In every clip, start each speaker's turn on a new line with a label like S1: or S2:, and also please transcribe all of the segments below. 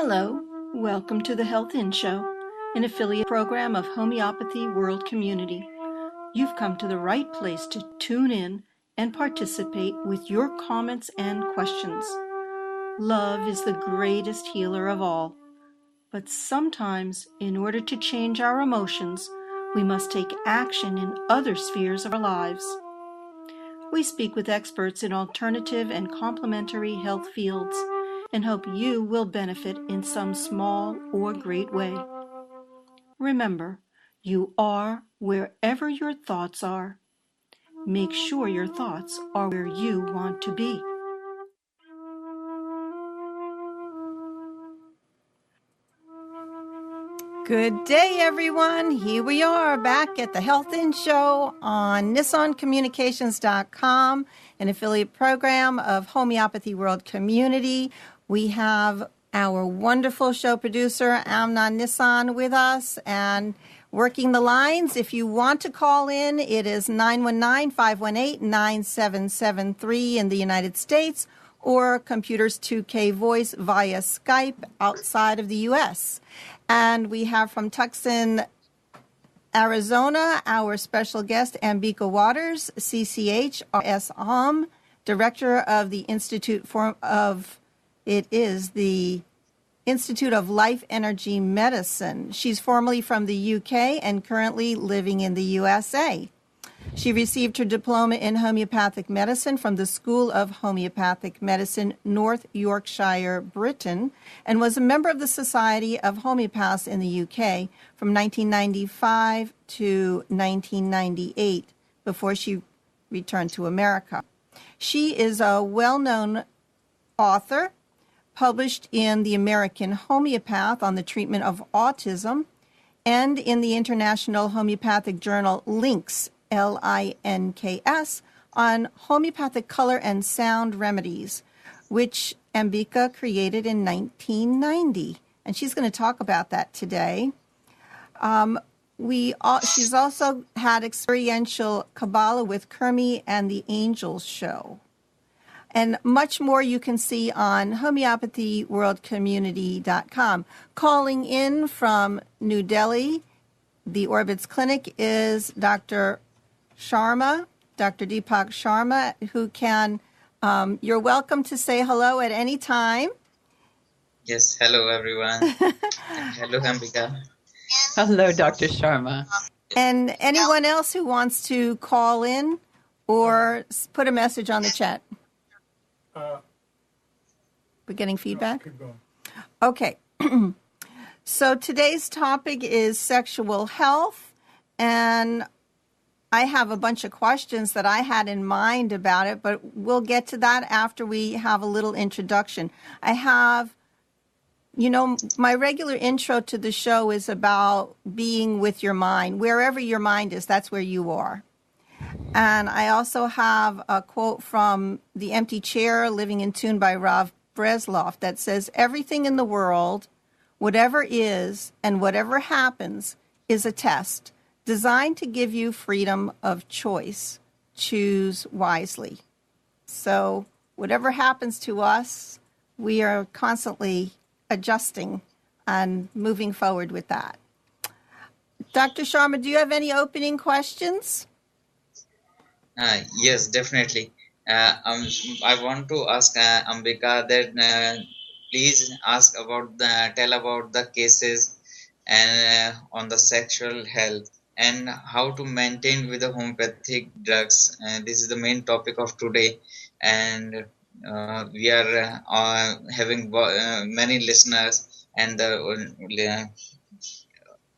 S1: Hello, welcome to the Health In Show, an affiliate program of Homeopathy World Community. You've come to the right place to tune in and participate with your comments and questions. Love is the greatest healer of all, but sometimes, in order to change our emotions, we must take action in other spheres of our lives. We speak with experts in alternative and complementary health fields and hope you will benefit in some small or great way. Remember, you are wherever your thoughts are. Make sure your thoughts are where you want to be.
S2: Good day, everyone. Here we are back at the Health In Show on NissanCommunications.com, an affiliate program of Homeopathy World Community. We have our wonderful show producer, Amnon Nissan, with us and working the lines. If you want to call in, it is 919-518-9773 in the United States or Computers 2K Voice via Skype outside of the U.S. And we have from Tucson, Arizona, our special guest, Ambika Wauters, CCH, RS Director of the the Institute of Life Energy Medicine. She's formerly from the UK and currently living in the USA. She received her diploma in homeopathic medicine from the School of Homeopathic Medicine, North Yorkshire, Britain, and was a member of the Society of Homeopaths in the UK from 1995 to 1998 before she returned to America. She is a well-known author, published in the American Homeopath on the treatment of autism, and in the International Homeopathic Journal Links, Links, on homeopathic color and sound remedies, which Ambika created in 1990. And she's going to talk about that today. She's also had experiential Kabbalah with Kermi and the Angels Show. And much more you can see on homeopathyworldcommunity.com. Calling in from New Delhi, the Orbits Clinic, is Dr. Sharma, Dr. Deepak Sharma, who can, you're welcome to say hello at any time.
S3: Yes, hello everyone. Hello Ambika.
S4: Hello, Dr. Sharma.
S2: And anyone else who wants to call in or put a message on the chat. We're getting feedback? Okay. So today's topic is sexual health, and I have a bunch of questions that I had in mind about it, but we'll get to that after we have a little introduction. I have, my regular intro to the show is about being with your mind. Wherever your mind is, that's where you are. And I also have a quote from The Empty Chair, Living in Tune by Rav Breslov, that says, everything in the world, whatever is and whatever happens, is a test designed to give you freedom of choice. Choose wisely. So whatever happens to us, we are constantly adjusting and moving forward with that. Dr. Sharma, do you have any opening questions?
S3: Yes, definitely. I want to ask Ambika that please tell about the cases and on the sexual health and how to maintain with the homeopathic drugs. This is the main topic of today, and we are having many listeners and the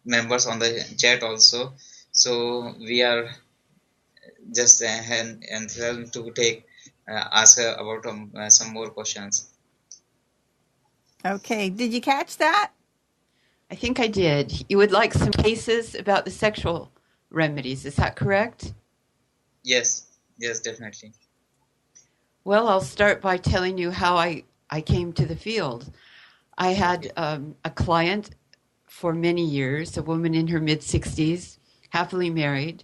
S3: members on the chat also. So we are just and to take ask about some more questions.
S2: Okay, did you catch that?
S4: I think I did. You would like some cases about the sexual remedies, is that correct?
S3: Yes, definitely.
S4: Well, I'll start by telling you how I came to the field. I had a client for many years, a woman in her mid-60s, happily married.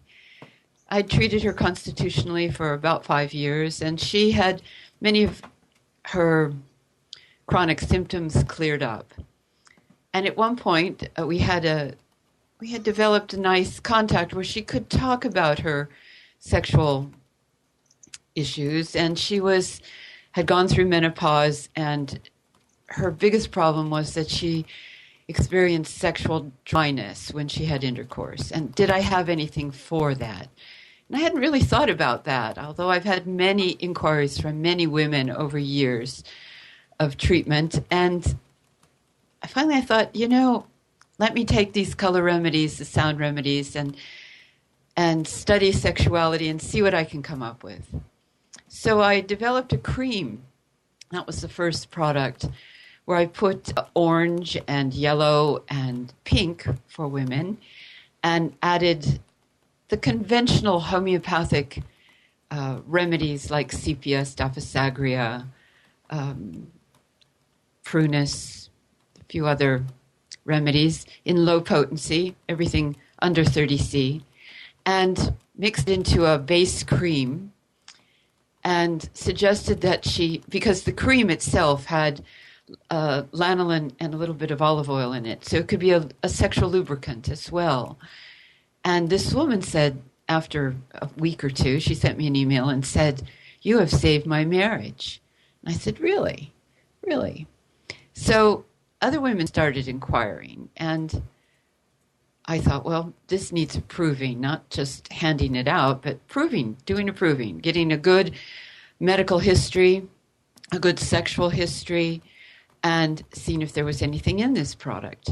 S4: I treated her constitutionally for about 5 years, and she had many of her chronic symptoms cleared up. And at one point, we had developed a nice contact where she could talk about her sexual issues, and she had gone through menopause, and her biggest problem was that she experienced sexual dryness when she had intercourse. And did I have anything for that? And I hadn't really thought about that, although I've had many inquiries from many women over years of treatment. And finally I thought, let me take these color remedies, the sound remedies, and study sexuality and see what I can come up with. So I developed a cream. That was the first product, where I put orange and yellow and pink for women and added the conventional homeopathic remedies like sepia, staphysagria, prunus, a few other remedies in low potency, everything under 30C, and mixed into a base cream, and suggested that because the cream itself had lanolin and a little bit of olive oil in it, so it could be a sexual lubricant as well. And this woman said, after a week or two, she sent me an email and said, "You have saved my marriage." And I said, "Really? Really?" So other women started inquiring, and I thought, well, this needs proving, not just handing it out, but doing a proving, getting a good medical history, a good sexual history, and seeing if there was anything in this product.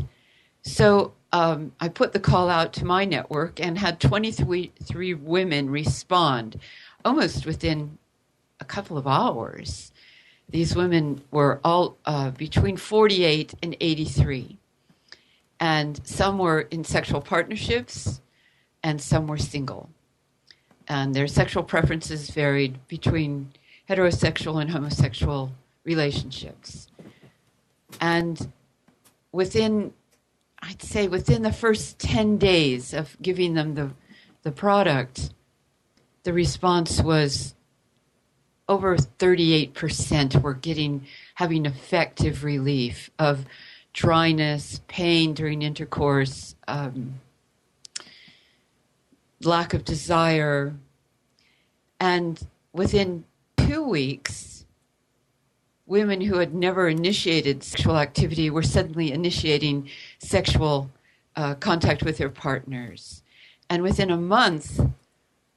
S4: So I put the call out to my network and had 23 women respond almost within a couple of hours. These women were all between 48 and 83. And some were in sexual partnerships and some were single. And their sexual preferences varied between heterosexual and homosexual relationships. And within the first 10 days of giving them the product, the response was over 38% were having effective relief of dryness, pain during intercourse, lack of desire. And within 2 weeks, women who had never initiated sexual activity were suddenly initiating sexual contact with their partners. And within a month,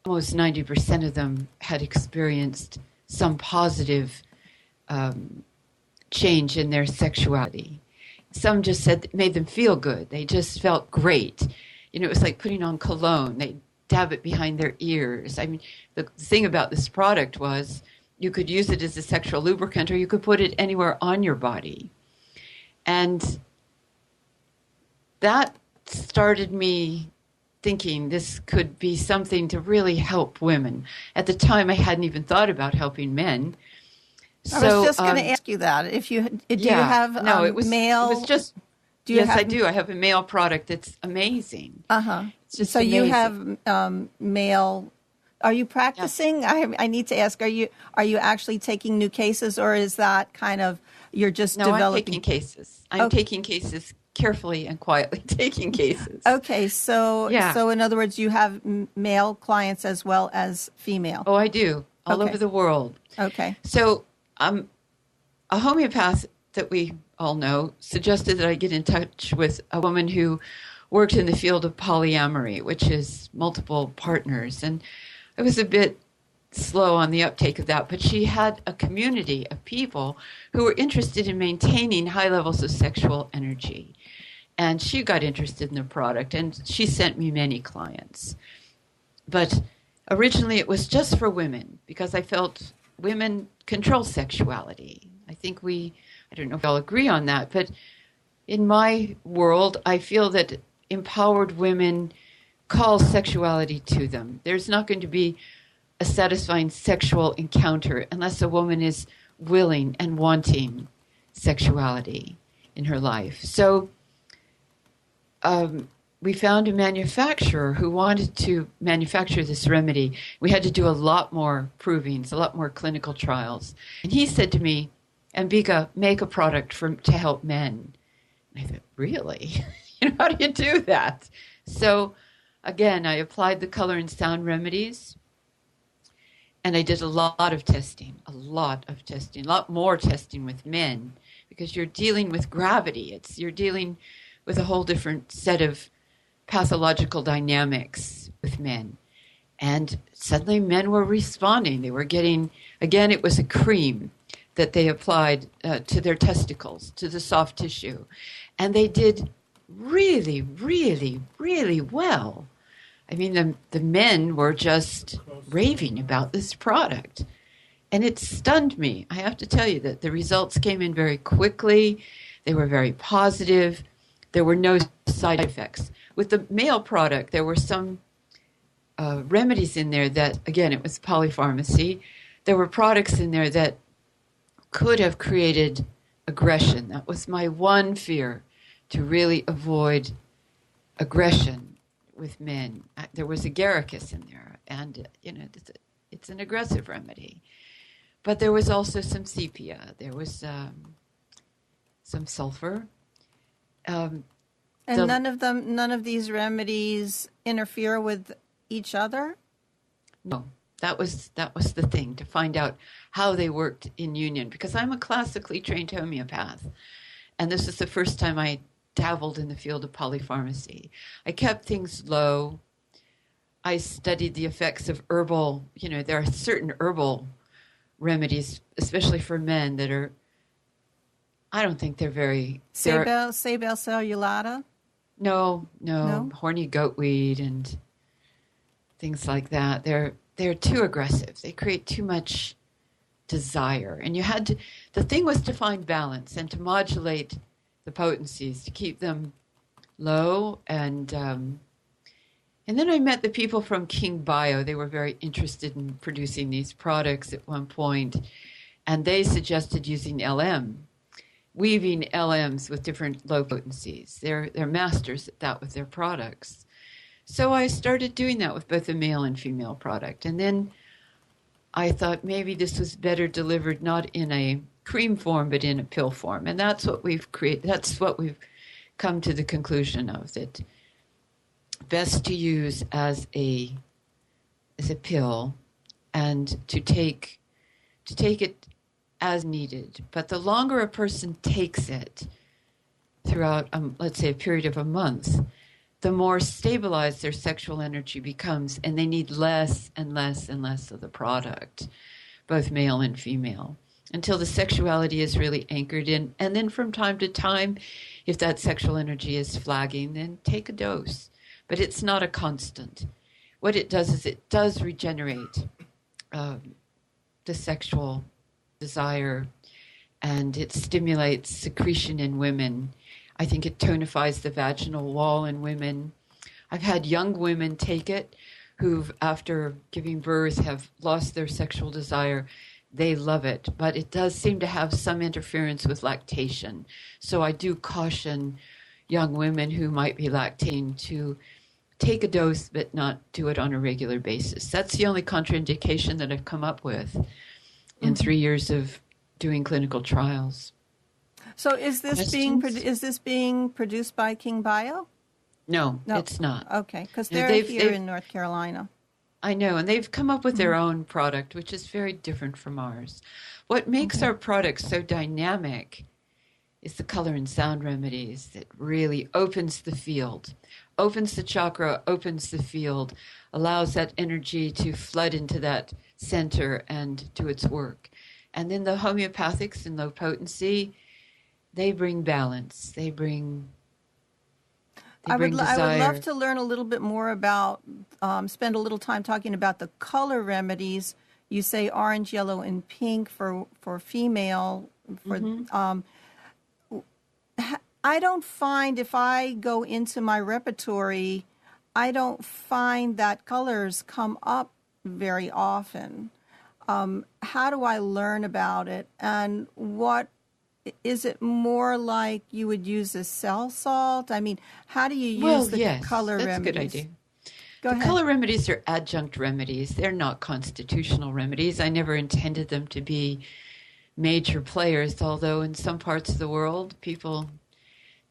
S4: almost 90% of them had experienced some positive change in their sexuality. Some just said it made them feel good. They just felt great. It was like putting on cologne. They dab it behind their ears. I mean, the thing about this product was you could use it as a sexual lubricant or you could put it anywhere on your body. And that started me thinking this could be something to really help women. At the time, I hadn't even thought about helping men.
S2: I was just going to ask you that. Do you have
S4: no, it was
S2: male?
S4: It was just I do. I have a male product that's amazing. It's just
S2: so
S4: amazing.
S2: You have male. Are you practicing? Yeah. I need to ask. Are you actually taking new cases, or is that kind of you're just developing?
S4: I'm taking cases. I'm taking cases carefully and quietly. Taking cases.
S2: Okay, so in other words, you have male clients as well as female.
S4: Oh, I do, all over the world.
S2: Okay.
S4: So a homeopath that we all know suggested that I get in touch with a woman who worked in the field of polyamory, which is multiple partners. And I was a bit slow on the uptake of that, but she had a community of people who were interested in maintaining high levels of sexual energy. And she got interested in the product, and she sent me many clients. But originally it was just for women, because I felt women control sexuality. I think I don't know if I'll agree on that, but in my world, I feel that empowered women call sexuality to them. There's not going to be a satisfying sexual encounter unless a woman is willing and wanting sexuality in her life. So we found a manufacturer who wanted to manufacture this remedy. We had to do a lot more provings, a lot more clinical trials. And he said to me, Ambika, make a product to help men. And I thought, really? How do you do that? So again, I applied the color and sound remedies, and I did a lot of testing, a lot more testing with men, because you're dealing with gravity. You're dealing with a whole different set of pathological dynamics with men. And suddenly men were responding. They were getting, again, it was a cream that they applied to their testicles, to the soft tissue. And they did really, really, really well. I mean, the men were just raving about this product. And it stunned me. I have to tell you that the results came in very quickly. They were very positive. There were no side effects. With the male product, there were some remedies in there that, again, it was polypharmacy. There were products in there that could have created aggression. That was my one fear, to really avoid aggression with men. There was agaricus in there, and it's an aggressive remedy. But there was also some sepia. There was some sulfur.
S2: And none of these remedies interfere with each other?
S4: No, that was the thing, to find out how they worked in union, because I'm a classically trained homeopath, and this is the first time I dabbled in the field of polypharmacy. I kept things low. I studied the effects of herbal, there are certain herbal remedies, especially for men, that are, I don't think they're very...
S2: Sabal cellulata?
S4: No, horny goatweed and things like that. They're too aggressive. They create too much desire. And the thing was to find balance and to modulate the potencies, to keep them low. And then I met the people from King Bio. They were very interested in producing these products at one point, and they suggested using LM, weaving LMs with different low potencies. They're masters at that with their products. So I started doing that with both a male and female product. And then I thought maybe this was better delivered not in a cream form, but in a pill form. And that's what we've created. That's what we've come to the conclusion of, that best to use as a pill, and to take it as needed. But the longer a person takes it throughout, let's say, a period of a month, the more stabilized their sexual energy becomes, and they need less and less and less of the product, both male and female, until the sexuality is really anchored in. And then from time to time, if that sexual energy is flagging, then take a dose. But it's not a constant. What it does is it does regenerate the sexual desire, and it stimulates secretion in women. I think it tonifies the vaginal wall in women. I've had young women take it who've, after giving birth, have lost their sexual desire. They love it, but it does seem to have some interference with lactation. So I do caution young women who might be lactating to take a dose, but not do it on a regular basis. That's the only contraindication that I've come up with in 3 years of doing clinical trials.
S2: So is this being produced by King Bio?
S4: No, it's not.
S2: Okay, because they're here in North Carolina.
S4: I know, and they've come up with their own product, which is very different from ours. What makes our product so dynamic is the color and sound remedies that really opens the field, opens the chakra, opens the field, allows that energy to flood into that center and do its work. And then the homeopathics and low potency, they bring balance. They bring desire.
S2: I would love to learn a little bit more about, spend a little time talking about the color remedies. You say orange, yellow, and pink for female. I don't find, if I go into my repertory, I don't find that colors come up very often. How do I learn about it? And what is it more like you would use a cell salt? I mean, how do you use color remedies?
S4: That's a good idea.
S2: Go ahead.
S4: Color remedies are adjunct remedies. They're not constitutional remedies. I never intended them to be major players, although in some parts of the world, people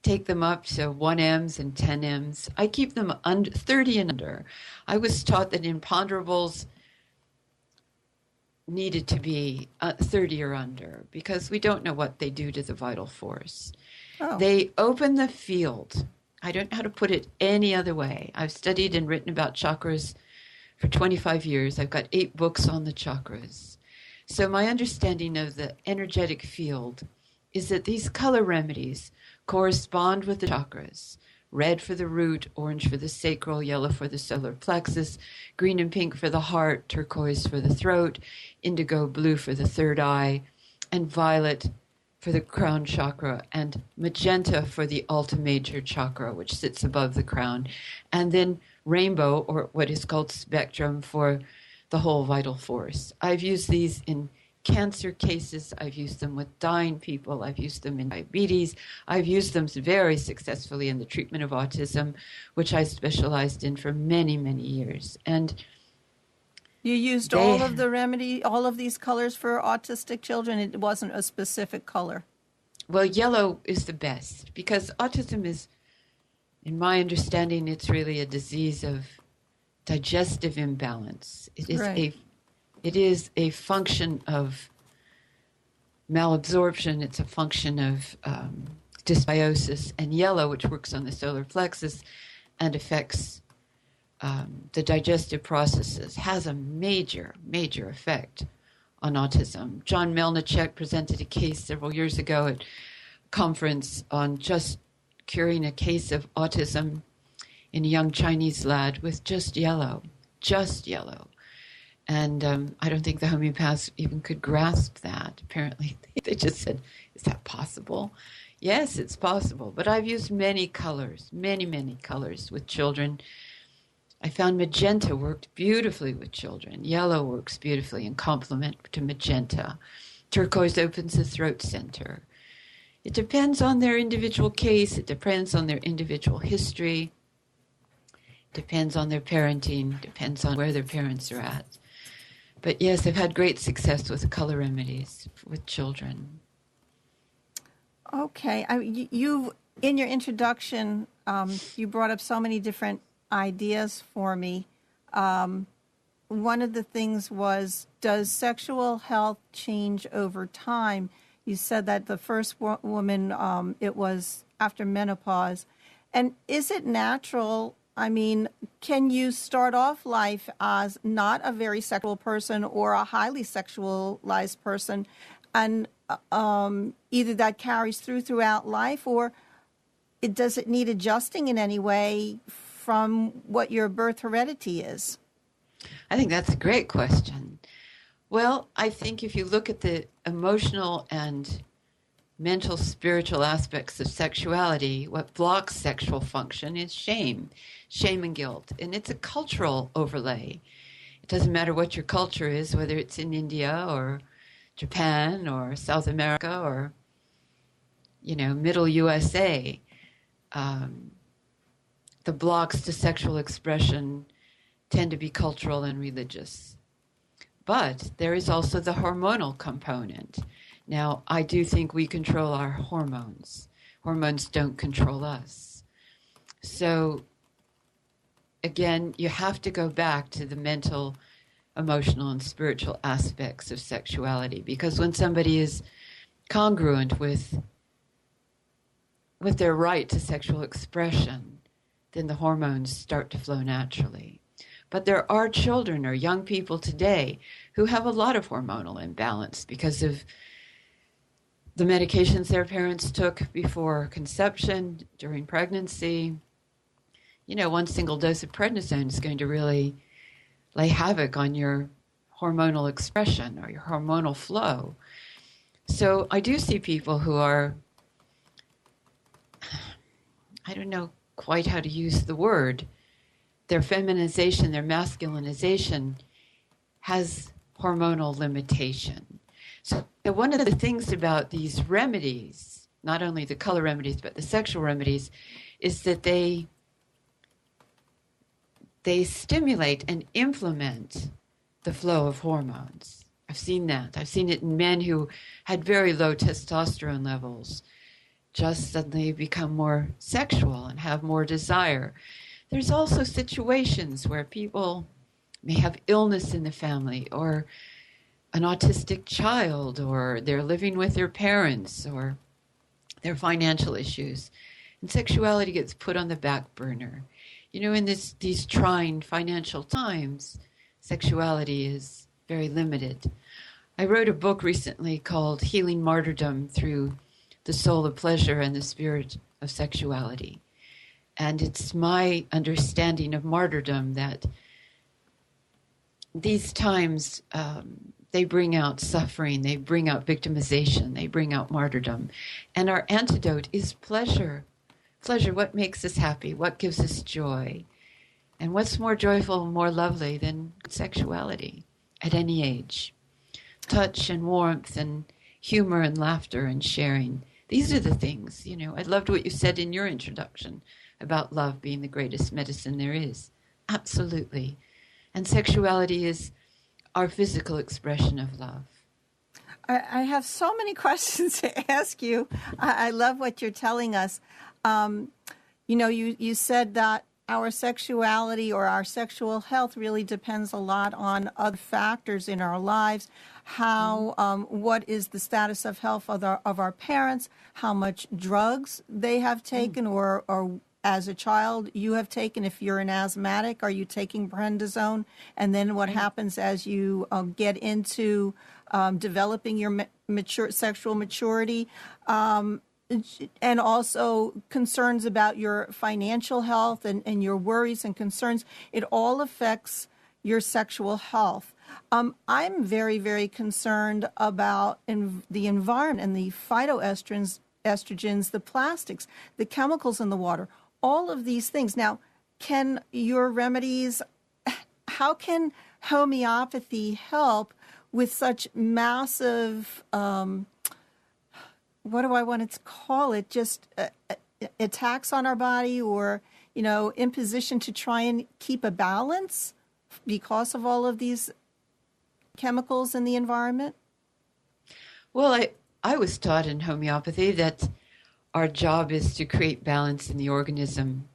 S4: take them up to 1Ms and 10Ms. I keep them under 30 and under. I was taught that imponderables needed to be 30 or under because we don't know what they do to the vital force.
S2: Oh.
S4: They open the field. I don't know how to put it any other way. I've studied and written about chakras for 25 years. I've got 8 books on the chakras. So my understanding of the energetic field is that these color remedies correspond with the chakras. Red for the root, orange for the sacral, yellow for the solar plexus, green and pink for the heart, turquoise for the throat, indigo blue for the third eye, and violet for the crown chakra, and magenta for the Alta Major chakra, which sits above the crown, and then rainbow, or what is called spectrum, for the whole vital force. I've used these in cancer cases. I've used them with dying people. I've used them in diabetes. I've used them very successfully in the treatment of autism, which I specialized in for many, many years. And
S2: you used all of the remedy, all of these colors for autistic children? It wasn't a specific color?
S4: Well, yellow is the best because autism is, in my understanding, it's really a disease of digestive imbalance. It is
S2: right.
S4: It is a function of malabsorption. It's a function of dysbiosis. And yellow, which works on the solar plexus and affects the digestive processes, has a major, major effect on autism. John Melnicek presented a case several years ago at a conference on just curing a case of autism in a young Chinese lad with just yellow. And I don't think the homeopaths even could grasp that. Apparently, they just said, is that possible? Yes, it's possible. But I've used many colors, many colors with children. I found magenta worked beautifully with children. Yellow works beautifully in complement to magenta. Turquoise opens the throat center. It depends on their individual case. It depends on their individual history. Depends on their parenting. Depends on where their parents are at. But yes, I've had great success with color remedies with children.
S2: Okay. You in your introduction, you brought up so many different ideas for me. One of the things was, does sexual health change over time? You said that the first woman, it was after menopause. And is it natural? I mean, can you start off life as not a very sexual person or a highly sexualized person, and either that carries throughout life, or does it need adjusting in any way from what your birth heredity is?
S4: I think that's a great question. Well, I think if you look at the emotional and mental, spiritual aspects of sexuality, what blocks sexual function is shame and guilt. And it's a cultural overlay. It doesn't matter what your culture is, whether it's in India or Japan or South America or, middle USA. The blocks to sexual expression tend to be cultural and religious. But there is also the hormonal component. Now, I do think we control our hormones. Hormones don't control us. So, again, you have to go back to the mental, emotional, and spiritual aspects of sexuality, because when somebody is congruent with their right to sexual expression, then the hormones start to flow naturally. But there are children or young people today who have a lot of hormonal imbalance because of the medications their parents took before conception, during pregnancy. One single dose of prednisone is going to really lay havoc on your hormonal expression or your hormonal flow. So I do see people who are, I don't know quite how to use the word, their feminization, their masculinization has hormonal limitation. So one of the things about these remedies, not only the color remedies, but the sexual remedies, is that they stimulate and implement the flow of hormones. I've seen that. I've seen it in men who had very low testosterone levels just suddenly become more sexual and have more desire. There's also situations where people may have illness in the family, or an autistic child, or they're living with their parents, or their financial issues. And sexuality gets put on the back burner. You know, in these trying financial times, sexuality is very limited. I wrote a book recently called Healing Martyrdom Through the Soul of Pleasure and the Spirit of Sexuality. And it's my understanding of martyrdom that these times, they bring out suffering, they bring out victimization, they bring out martyrdom. And our antidote is pleasure. Pleasure, what makes us happy, what gives us joy. And what's more joyful and more lovely than sexuality at any age? Touch and warmth and humor and laughter and sharing. These are the things, you know. I loved what you said in your introduction about love being the greatest medicine there is. Absolutely. And sexuality is our physical expression of love.
S2: I have so many questions to ask you. I love what you're telling us. You know, you said that our sexuality or our sexual health really depends a lot on other factors in our lives. How, what is the status of health of our parents, how much drugs they have taken, or as a child you have taken. If you're an asthmatic, are you taking prednisone? And then what happens as you get into developing your sexual maturity? And also concerns about your financial health and your worries and concerns. It all affects your sexual health. I'm very, very concerned about the environment and the phytoestrogens, the plastics, the chemicals in the water, all of these things. Now, can your remedies, how can homeopathy help with such massive what do I want to call it, just attacks on our body, or, you know, imposition to try and keep a balance because of all of these chemicals in the environment?
S4: Well, I was taught in homeopathy that our job is to create balance in the organism.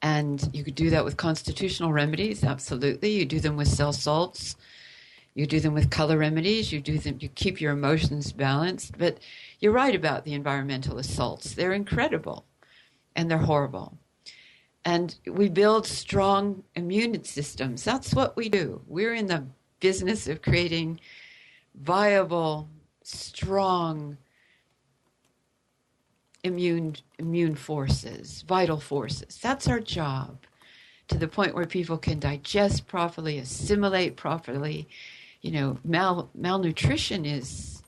S4: And you could do that with constitutional remedies, absolutely. You do them with cell salts. You do them with color remedies. You keep your emotions balanced. But you're right about the environmental assaults. They're incredible, and they're horrible. And we build strong immune systems. That's what we do. We're in the business of creating viable, strong immune forces, vital forces. That's our job, to the point where people can digest properly, assimilate properly. You know, malnutrition is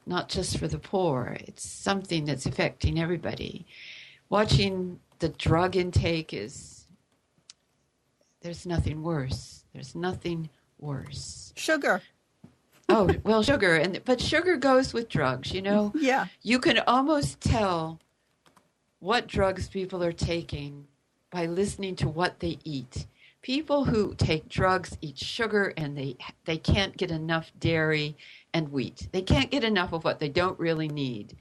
S4: not just for the poor. It's something that's affecting everybody. Watching the drug intake there's nothing worse. There's nothing worse.
S2: Sugar.
S4: Oh, well, sugar. But sugar goes with drugs, you know?
S2: Yeah.
S4: You can almost tell what drugs people are taking by listening to what they eat. People who take drugs eat sugar, and they can't get enough dairy and wheat. They can't get enough of what they don't really need,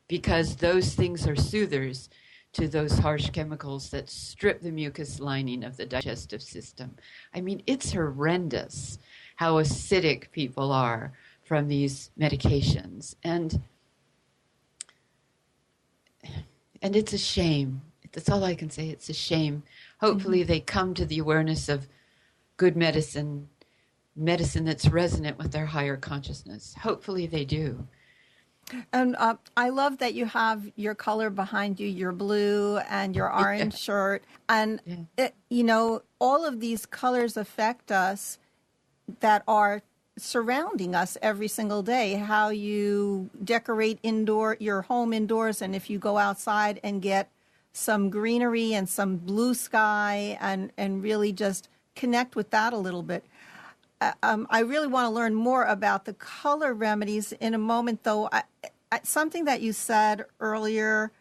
S4: because those things are soothers to those harsh chemicals that strip the mucus lining of the digestive system. I mean, it's horrendous how acidic people are from these medications. And it's a shame. That's all I can say. It's a shame. Hopefully they come to the awareness of good medicine that's resonant with their higher consciousness. Hopefully they do.
S2: And I love that you have your color behind you, your blue and your orange shirt. And, you know, all of these colors affect us that are surrounding us every single day. How you decorate your home indoors, and if you go outside and get some greenery and some blue sky and really just connect with that a little bit. I really want to learn more about the color remedies in a moment, though. Something that you said earlier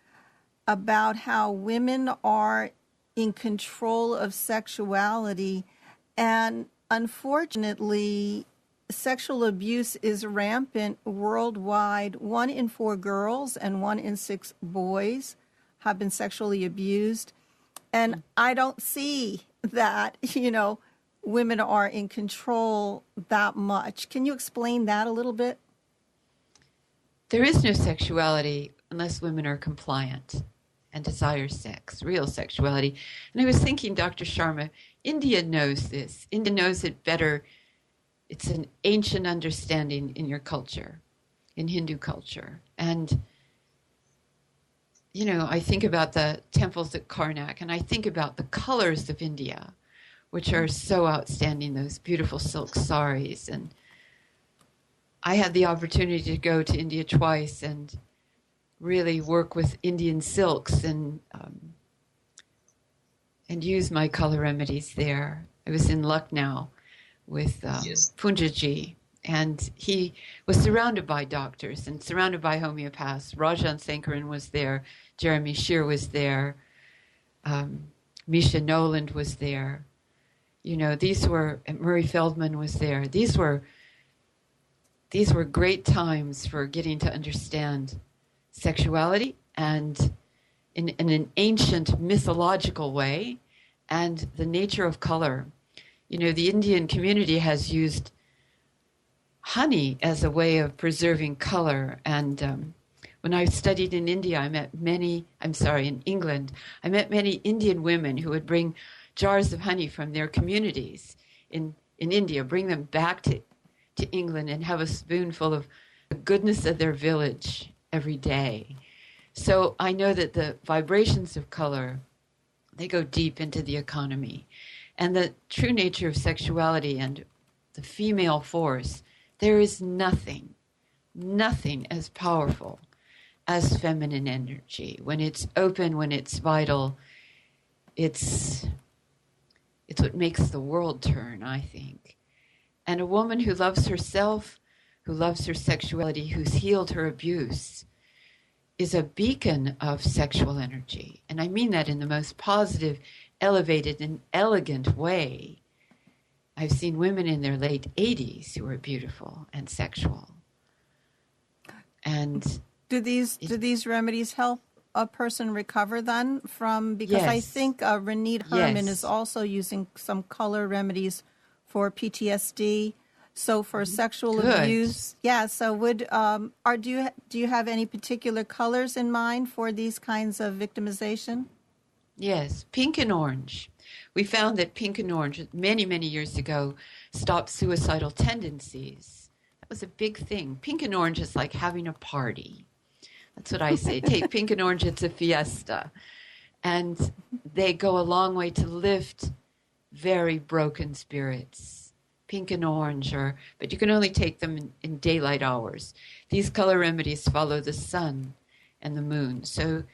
S2: about how women are in control of sexuality, and unfortunately, sexual abuse is rampant worldwide. 1 in 4 girls and 1 in 6 boys have been sexually abused. And I don't see that, women are in control that much. Can you explain that a little bit?
S4: There is no sexuality unless women are compliant and desire sex, real sexuality. And I was thinking, Dr. Sharma, India knows this. India knows it better. It's an ancient understanding in your culture, in Hindu culture. And, I think about the temples at Karnak, and I think about the colors of India, which are so outstanding, those beautiful silk saris. And I had the opportunity to go to India twice and really work with Indian silks and use my color remedies there. I was in Lucknow with
S3: Yes.
S4: Punjaji, and he was surrounded by doctors and surrounded by homeopaths. Rajan Sankaran was there, Jeremy Shear was there, Misha Noland was there. Murray Feldman was there. These were great times for getting to understand sexuality and in an ancient mythological way and the nature of color. The Indian community has used honey as a way of preserving color. And when I studied in India, in England, I met many Indian women who would bring jars of honey from their communities in India, bring them back to England and have a spoonful of the goodness of their village every day. So I know that the vibrations of color, they go deep into the economy. And the true nature of sexuality and the female force, there is nothing as powerful as feminine energy. When it's open, when it's vital, it's what makes the world turn, I think. And a woman who loves herself, who loves her sexuality, who's healed her abuse, is a beacon of sexual energy. And I mean that in the most positive, elevated, and elegant way. I've seen women in their late 80s who are beautiful and sexual. And
S2: do these remedies help a person recover then from, because I think Renee Herman is also using some color remedies for PTSD. So for sexual abuse, so do you have any particular colors in mind for these kinds of victimization?
S4: Yes, pink and orange. We found that pink and orange many, many years ago stopped suicidal tendencies. That was a big thing. Pink and orange is like having a party. That's what I say. Take pink and orange, it's a fiesta. And they go a long way to lift very broken spirits. Pink and orange, but you can only take them in daylight hours. These color remedies follow the sun and the moon. So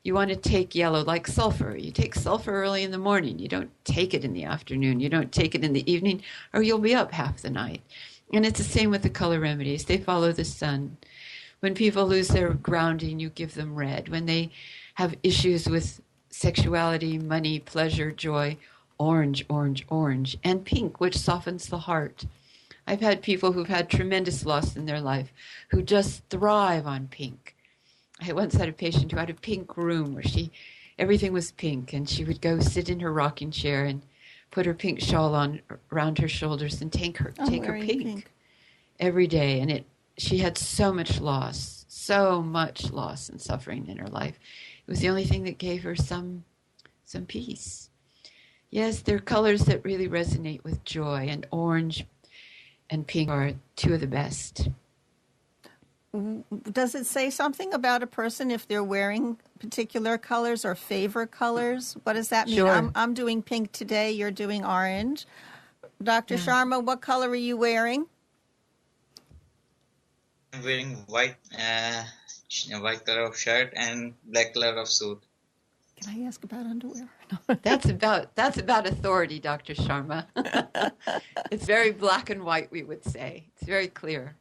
S4: you want to take yellow like sulfur. You take sulfur early in the morning. You don't take it in the afternoon. You don't take it in the evening, or you'll be up half the night. And it's the same with the color remedies. They follow the sun. When people lose their grounding, you give them red. When they have issues with sexuality, money, pleasure, joy, orange, orange, orange, and pink, which softens the heart. I've had people who've had tremendous loss in their life who just thrive on pink. I once had a patient who had a pink room where everything was pink, and she would go sit in her rocking chair and put her pink shawl on around her shoulders and take her pink every day. And she had so much loss and suffering in her life. It was the only thing that gave her some peace. Yes, there are colors that really resonate with joy, and orange and pink are two of the best.
S2: Does it say something about a person if they're wearing particular colors or favorite colors? What does that mean?
S4: Sure.
S2: I'm doing pink today. You're doing orange. Dr. Sharma, what color are you wearing?
S3: I'm wearing white color of shirt and black color of suit.
S2: Can I ask about underwear?
S4: That's about authority, Dr. Sharma. It's very black and white, we would say. It's very clear.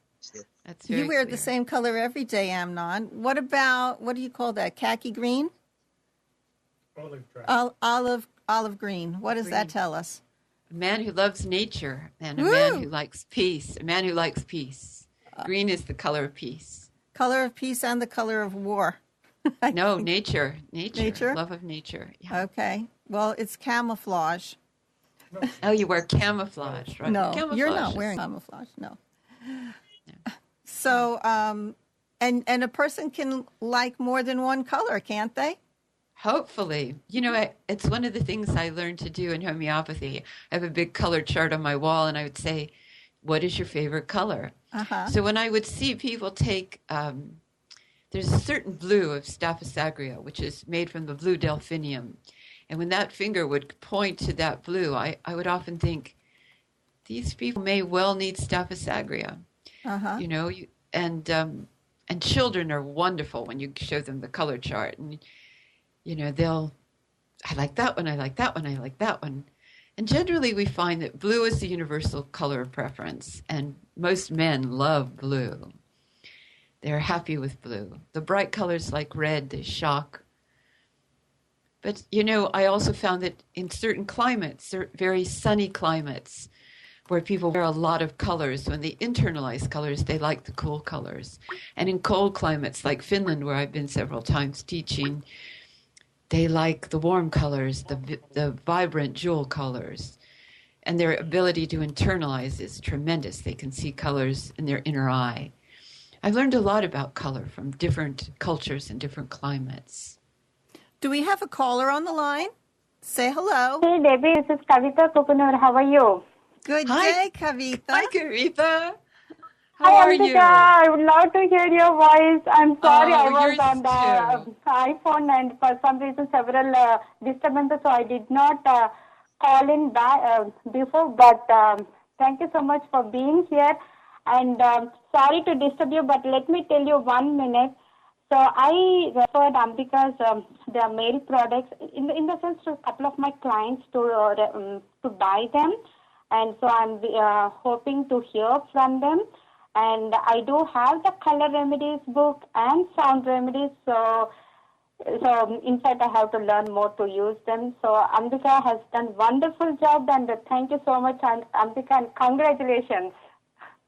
S4: That's very
S2: You wear
S4: clear.
S2: the same color every day, Amnon. What do you call that? Khaki green?
S5: Olive drab.
S2: Olive green. What does that tell us?
S4: A man who loves nature and a
S2: Woo!
S4: man who likes peace. A man who likes peace. Green is the color of peace.
S2: Color of peace and the color of war.
S4: No, nature.
S2: Nature?
S4: Love of nature. Yeah.
S2: Okay. Well, it's camouflage.
S4: Oh, you wear camouflage, right?
S2: No,
S4: Camouflage
S2: you're not
S4: is-
S2: wearing camouflage. No. So, and a person can like more than one color, can't they?
S4: Hopefully. It's one of the things I learned to do in homeopathy. I have a big color chart on my wall, and I would say, what is your favorite color?
S2: Uh-huh.
S4: So when I would see people take, there's a certain blue of Staphylos aureus, which is made from the blue delphinium. And when that finger would point to that blue, I would often think, these people may well need Staphylos aureus.
S2: Uh-huh.
S4: And children are wonderful when you show them the color chart. And, I like that one, I like that one, I like that one. And generally we find that blue is the universal color of preference. And most men love blue. They're happy with blue. The bright colors like red, they shock. But, I also found that in certain climates, very sunny climates, where people wear a lot of colors, when they internalize colors, they like the cool colors. And in cold climates like Finland, where I've been several times teaching, they like the warm colors, the vibrant jewel colors. And their ability to internalize is tremendous. They can see colors in their inner eye. I've learned a lot about color from different cultures and different climates.
S2: Do we have a caller on the line? Say hello.
S5: Hey, Debbie, this is Kavita Kukunur. How are you?
S2: Good
S4: Hi.
S2: day, Kavita.
S4: Hi, Kavita. How
S5: Hi,
S4: are
S5: Ambika.
S4: you?
S5: I would love to hear your voice. I'm sorry, I was
S4: yours
S5: on the
S4: too.
S5: iPhone and for some reason several disturbances, so I did not call in back before. But thank you so much for being here. And sorry to disturb you, but let me tell you 1 minute. So I referred Ambika's the male products in the sense to a couple of my clients to buy them. And so I'm hoping to hear from them. And I do have the color remedies book and sound remedies. So in fact, I have to learn more to use them. So Ambika has done wonderful job, and thank you so much, Ambika, and congratulations.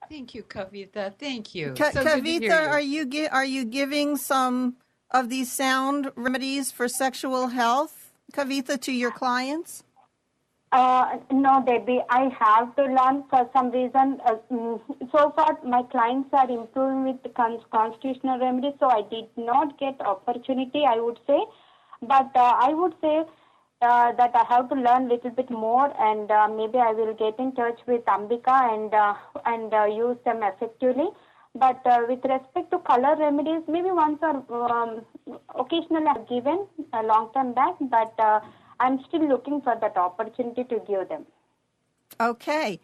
S4: Thank you, Kavita. Thank you. So good to
S2: Kavita,
S4: hear you.
S2: are you giving some of these sound remedies for sexual health, Kavita, to your clients?
S5: No, Debbie, I have to learn for some reason. So far, my clients are improving with the constitutional remedies, so I did not get opportunity, I would say. But I would say that I have to learn a little bit more, and maybe I will get in touch with Ambika and use them effectively. But with respect to color remedies, maybe once or occasionally I've given a long time back, but I'm still looking for that opportunity to give them.
S2: Okay.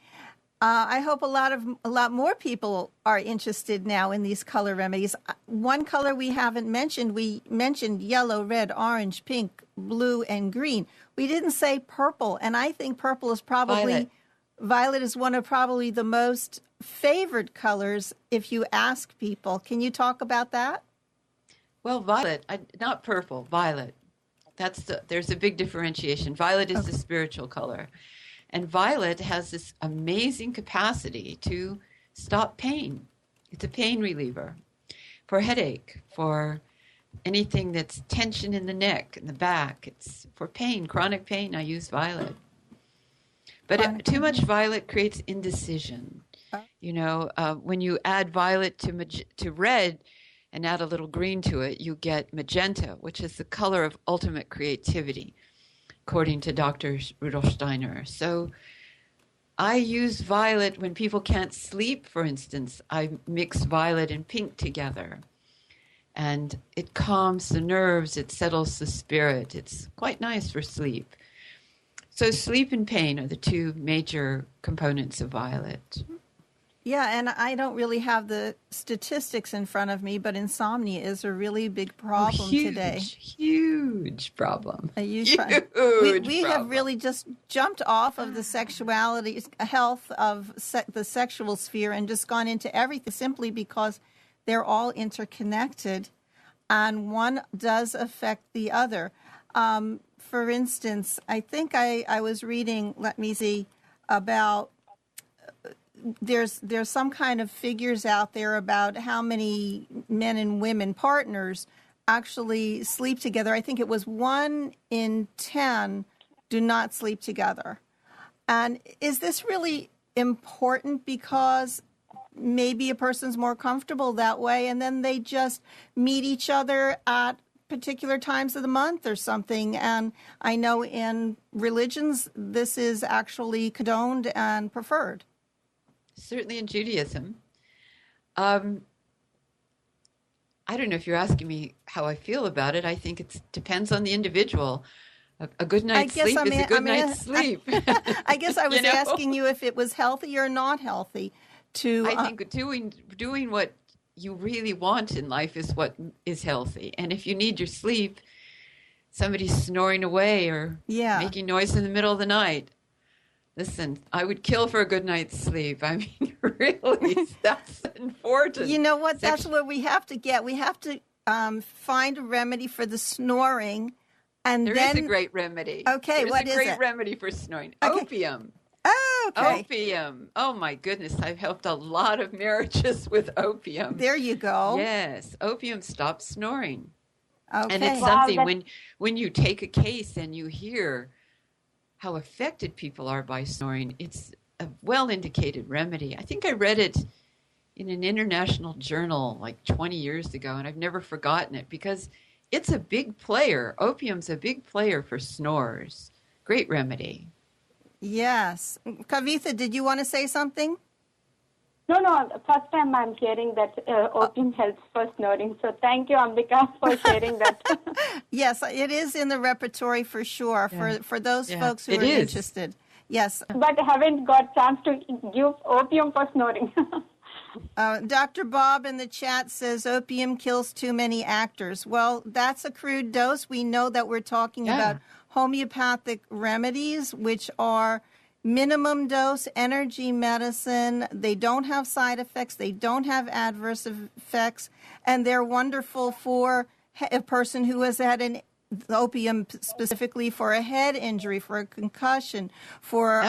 S2: I hope a lot more people are interested now in these color remedies. One color we haven't mentioned, we mentioned yellow, red, orange, pink, blue, and green. We didn't say purple, and I think purple is probably violet is one of probably the most favored colors if you ask people. Can you talk about that?
S4: Well, violet, not purple, violet. There's a big differentiation. Violet is the spiritual color. And violet has this amazing capacity to stop pain. It's a pain reliever for headache, for anything that's tension in the neck and the back. It's for pain, chronic pain. I use violet. But too much violet creates indecision. When you add violet to red and add a little green to it, you get magenta, which is the color of ultimate creativity, according to Dr. Rudolf Steiner. So I use violet when people can't sleep, for instance. I mix violet and pink together. And it calms the nerves, it settles the spirit. It's quite nice for sleep. So sleep and pain are the two major components of violet.
S2: Yeah, and I don't really have the statistics in front of me, but insomnia is a really big problem today.
S4: Huge problem.
S2: We
S4: Huge
S2: have really just jumped off of the sexuality, health of the sexual sphere and just gone into everything simply because they're all interconnected and one does affect the other. For instance, I think I was reading, let me see, about there's some kind of figures out there about how many men and women partners actually sleep together. I think it was 1 in 10 do not sleep together. And is this really important because maybe a person's more comfortable that way and then they just meet each other at particular times of the month or something? And I know in religions this is actually condoned and preferred.
S4: Certainly in Judaism. I don't know if you're asking me how I feel about it. I think it depends on the individual. A good night's sleep is a good night's sleep.
S2: I guess I was asking you if it was healthy or not healthy.
S4: I think doing what you really want in life is what is healthy. And if you need your sleep, somebody's snoring away or making noise in the middle of the night, listen, I would kill for a good night's sleep. I mean, really, that's important.
S2: You know what? That's what we have to get. We have to find a remedy for the snoring. And
S4: there is a great remedy.
S2: Okay, what is it?
S4: There's a great remedy for snoring.
S2: Okay.
S4: Opium.
S2: Oh, okay.
S4: Opium. Oh, my goodness. I've helped a lot of marriages with opium.
S2: There you go.
S4: Yes. Opium stops snoring.
S2: Okay.
S4: And it's something when you take a case and you hear how affected people are by snoring, it's a well-indicated remedy. I think I read it in an international journal like 20 years ago, and I've never forgotten it because it's a big player. Opium's a big player for snorers. Great remedy.
S2: Yes. Kavitha, did you want to say something?
S5: No. First time I'm hearing that opium helps for snoring. So thank you, Ambika, for sharing that.
S2: Yes, it is in the repertory for sure for those folks who are interested. Yes.
S5: But haven't got chance to give opium for snoring.
S2: Dr. Bob in the chat says opium kills too many actors. Well, that's a crude dose. We know that we're talking about homeopathic remedies, which are minimum dose energy medicine. They don't have side effects. They don't have adverse effects. And they're wonderful for a person who has had an opium specifically for a head injury, for a concussion, for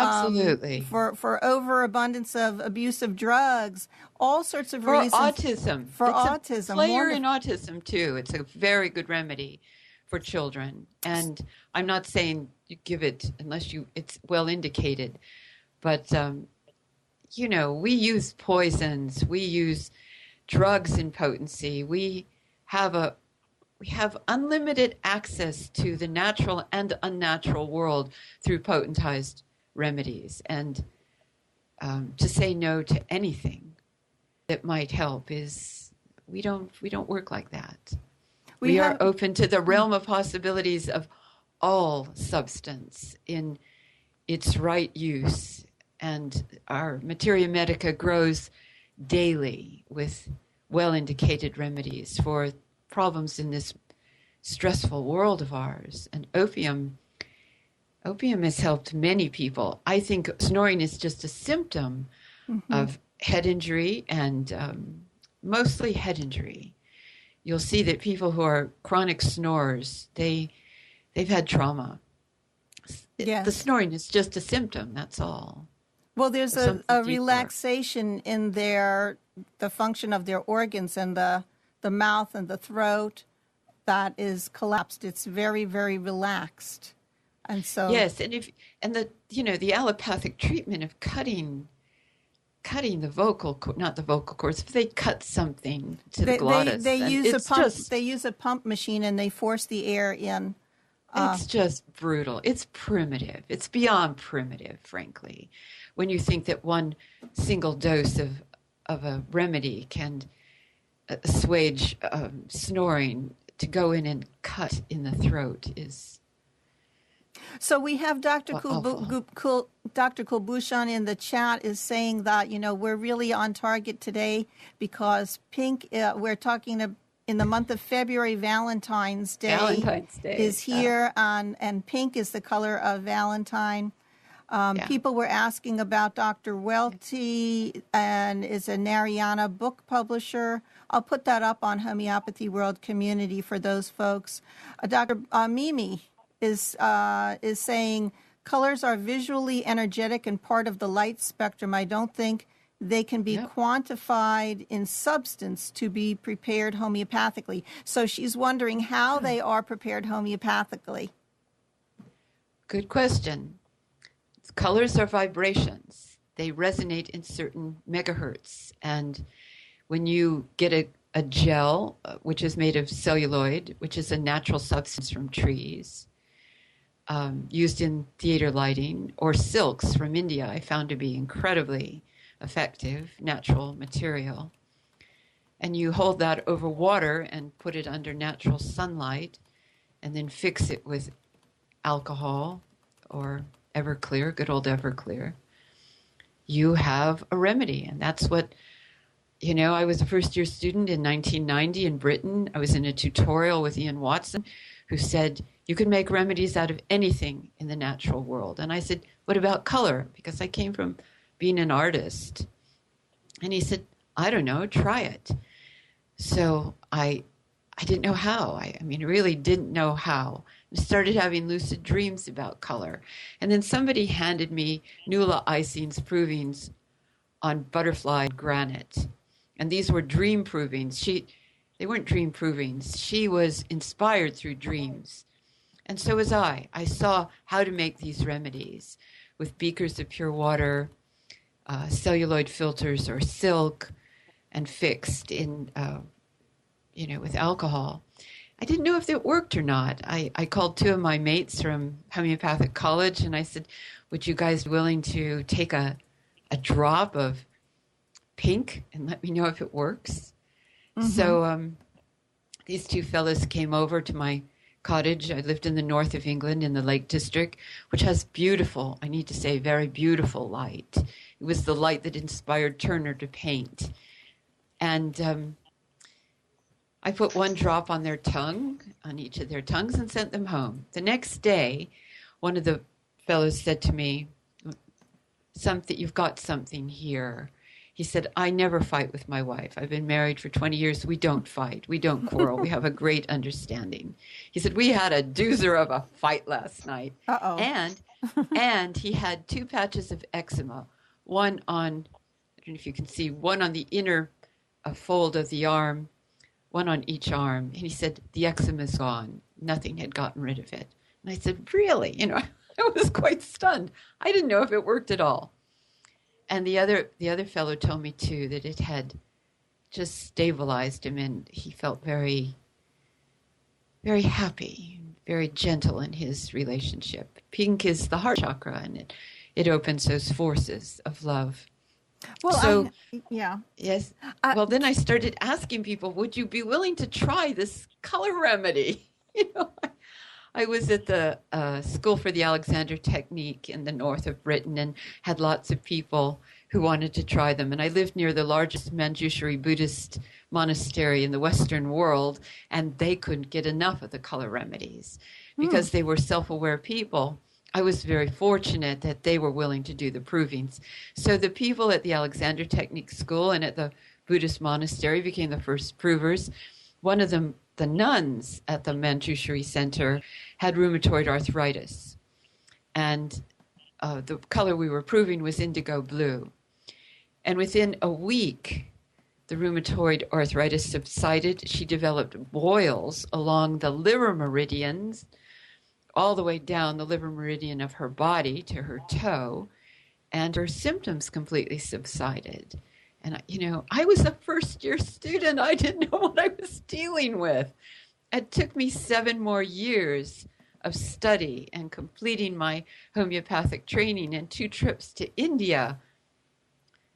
S2: for overabundance of abusive drugs, all sorts of reasons.
S4: Autism.
S2: For
S4: it's
S2: autism.
S4: A player in autism too. It's a very good remedy for children. And I'm not saying you give it unless it's well indicated, but we use poisons, we use drugs in potency. We have unlimited access to the natural and unnatural world through potentized remedies. And to say no to anything that might help is we don't work like that. We are open to the realm of possibilities of all substance in its right use. And our Materia Medica grows daily with well-indicated remedies for problems in this stressful world of ours. And opium has helped many people. I think snoring is just a symptom of head injury and mostly head injury. You'll see that people who are chronic snorers, they've had trauma.
S2: Yes.
S4: The snoring is just a symptom, that's all.
S2: Well, there's a relaxation in the function of their organs and the mouth and the throat that is collapsed. It's very, very relaxed. And so
S4: yes, the allopathic treatment of cutting the vocal not the vocal cords, if they cut something to the glottis,
S2: they use a pump. They use a pump machine and they force the air in.
S4: It's just brutal. It's primitive. It's beyond primitive, frankly. When you think that one single dose of a remedy can assuage snoring, to go in and cut in the throat is.
S2: So we have Dr. Kulbushan in the chat is saying that, we're really on target today because pink, we're talking in the month of February, Valentine's Day is here, and pink is the color of Valentine. People were asking about Dr. Welty and is a Narayana book publisher. I'll put that up on Homeopathy World Community for those folks. Dr. Mimi is saying colors are visually energetic and part of the light spectrum. I don't think they can be quantified in substance to be prepared homeopathically. So she's wondering how they are prepared homeopathically.
S4: Good question. Colors are vibrations. They resonate in certain megahertz. And when you get a gel, which is made of celluloid, which is a natural substance from trees, used in theater lighting, or silks from India, I found to be incredibly effective, natural material. And you hold that over water and put it under natural sunlight and then fix it with alcohol or Everclear, good old Everclear. You have a remedy. And that's what, I was a first-year student in 1990 in Britain. I was in a tutorial with Ian Watson, who said, you can make remedies out of anything in the natural world. And I said, what about color? Because I came from being an artist. And he said, I don't know, try it. So I didn't know how. I really didn't know how. I started having lucid dreams about color. And then somebody handed me Nuala Ising's provings on butterfly granite. And these were dream provings. They weren't dream provings. She was inspired through dreams. And so was I. I saw how to make these remedies with beakers of pure water, celluloid filters or silk, and fixed in, with alcohol. I didn't know if it worked or not. I called two of my mates from homeopathic college, and I said, would you guys be willing to take a drop of pink and let me know if it works? Mm-hmm. So these two fellows came over to my cottage. I lived in the north of England in the Lake District, which has beautiful, I need to say, very beautiful light. It was the light that inspired Turner to paint. And I put one drop on their tongue, on each of their tongues, and sent them home. The next day, one of the fellows said to me, you've got something here. He said, I never fight with my wife. I've been married for 20 years. We don't fight. We don't quarrel. We have a great understanding. He said, we had a doozer of a fight last night.
S2: Uh-oh.
S4: And he had 2 patches of eczema, one on, I don't know if you can see, one on the inner fold of the arm, one on each arm. And he said, the eczema's gone. Nothing had gotten rid of it. And I said, really? I was quite stunned. I didn't know if it worked at all. And the other fellow told me, too, that it had just stabilized him, and he felt very, very happy, very gentle in his relationship. Pink is the heart chakra, and it opens those forces of love.
S2: Well,
S4: so,
S2: yeah.
S4: Yes. Well, then I started asking people, would you be willing to try this color remedy? I was at the School for the Alexander Technique in the north of Britain and had lots of people who wanted to try them. And I lived near the largest Manjushri Buddhist monastery in the Western world, and they couldn't get enough of the color remedies because they were self-aware people. I was very fortunate that they were willing to do the provings. So the people at the Alexander Technique School and at the Buddhist monastery became the first provers. One of them, the nuns at the Manjushri Center, had rheumatoid arthritis. And the color we were proving was indigo blue. And within a week, the rheumatoid arthritis subsided. She developed boils along the liver meridians, all the way down the liver meridian of her body to her toe, and her symptoms completely subsided. And, I was a first-year student. I didn't know what I was dealing with. It took me 7 more years of study and completing my homeopathic training and 2 trips to India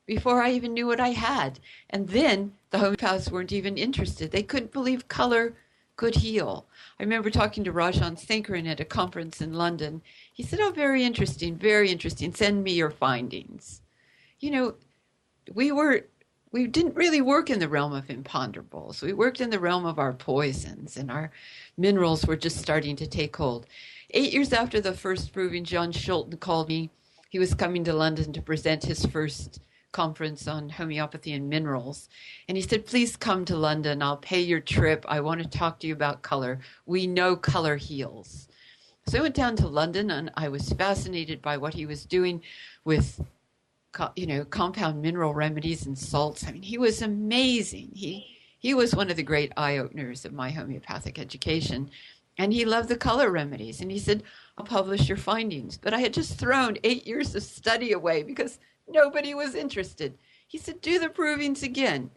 S4: before I even knew what I had. And then the homeopaths weren't even interested. They couldn't believe color could heal. I remember talking to Rajan Sankaran at a conference in London. He said, oh, very interesting, very interesting. Send me your findings. We didn't really work in the realm of imponderables. We worked in the realm of our poisons, and our minerals were just starting to take hold. 8 years after the first proving, John Schulten called me. He was coming to London to present his first conference on homeopathy and minerals. And he said, please come to London. I'll pay your trip. I want to talk to you about color. We know color heals. So I went down to London, and I was fascinated by what he was doing with, compound mineral remedies and salts. I mean, he was amazing. He was one of the great eye-openers of my homeopathic education, and he loved the color remedies. And he said, I'll publish your findings. But I had just thrown 8 years of study away because nobody was interested. He said, do the provings again.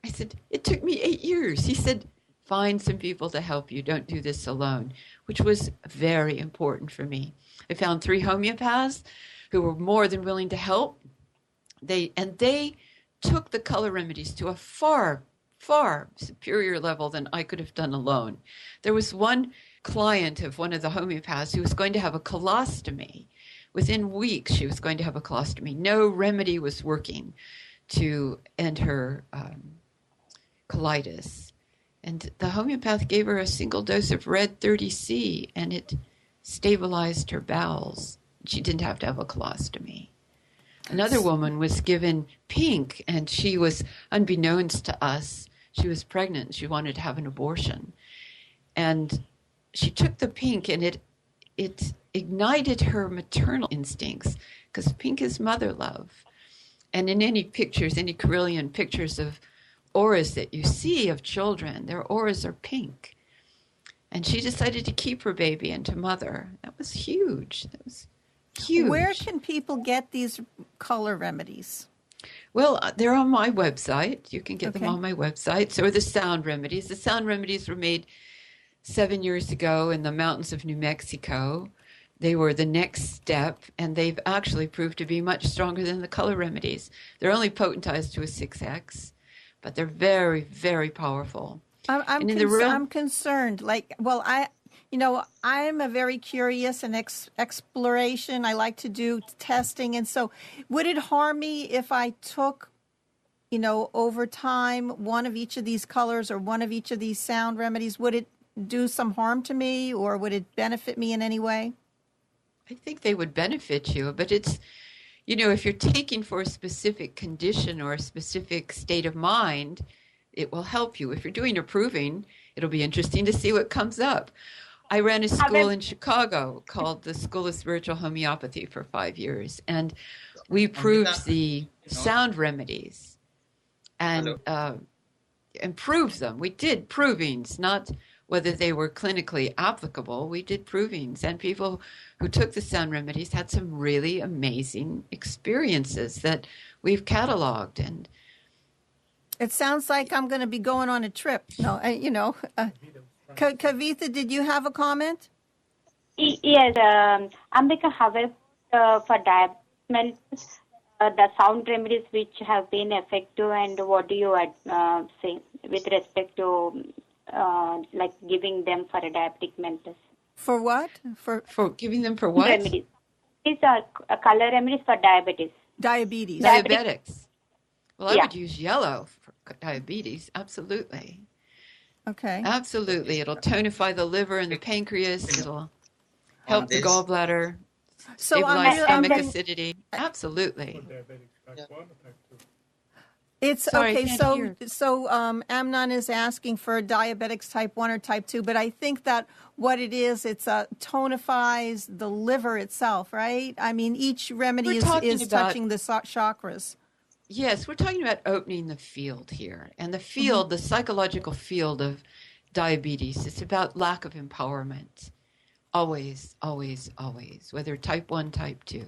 S4: I said, it took me 8 years. He said, find some people to help you. Don't do this alone, which was very important for me. I found 3 homeopaths who were more than willing to help. They took the color remedies to a far, far superior level than I could have done alone. There was one client of one of the homeopaths who was going to have a colostomy. Within weeks, she was going to have a colostomy. No remedy was working to end her colitis. And the homeopath gave her a single dose of red 30C, and it stabilized her bowels. She didn't have to have a colostomy. Another woman was given pink, and she was, unbeknownst to us, she was pregnant. She wanted to have an abortion. And she took the pink, and it ignited her maternal instincts, because pink is mother love. And in any pictures, any Carillion pictures of auras that you see of children, their auras are pink. And she decided to keep her baby and to mother. That was huge. That was huge.
S2: Where can people get these color remedies?
S4: Well, they're on my website. You can get them on my website. So are the sound remedies. The sound remedies were made 7 years ago in the mountains of New Mexico. They were the next step, and they've actually proved to be much stronger than the color remedies. They're only potentized to a 6x, but they're very, very powerful.
S2: I'm concerned. I'm a very curious and exploration. I like to do testing. And so would it harm me if I took, over time, one of each of these colors or one of each of these sound remedies? Would it do some harm to me, or would it benefit me in any way?
S4: I think they would benefit you, but it's, if you're taking for a specific condition or a specific state of mind, it will help you. If you're doing a proving, it'll be interesting to see what comes up. I ran a school in Chicago called the School of Spiritual Homeopathy for 5 years, and we proved the sound remedies and proved them. We did provings, not whether they were clinically applicable. We did provings, and people who took the sound remedies had some really amazing experiences that we've cataloged. And
S2: it sounds like I'm going to be going on a trip. No, Kavitha, did you have a comment?
S5: Yes, Ambika, however, for diabetes, the sound remedies which have been effective, and what do you say with respect to giving them for a diabetic mellitus?
S2: For what?
S4: For giving them for what?
S5: Remedies. These are color remedies for diabetes.
S4: Diabetics. Well, I would use yellow for diabetes. Absolutely.
S2: Okay.
S4: Absolutely. It'll tonify the liver and the pancreas. It'll help the gallbladder. Stabilize stomach acidity. Absolutely.
S2: It's okay. So Amnon is asking for diabetics type 1 or type 2, but I think that what it is, it's tonifies the liver itself, right? I mean, each remedy is touching the chakras.
S4: Yes, we're talking about opening the field here. And the field, the psychological field of diabetes, it's about lack of empowerment. Always, always, always, whether type 1, type 2.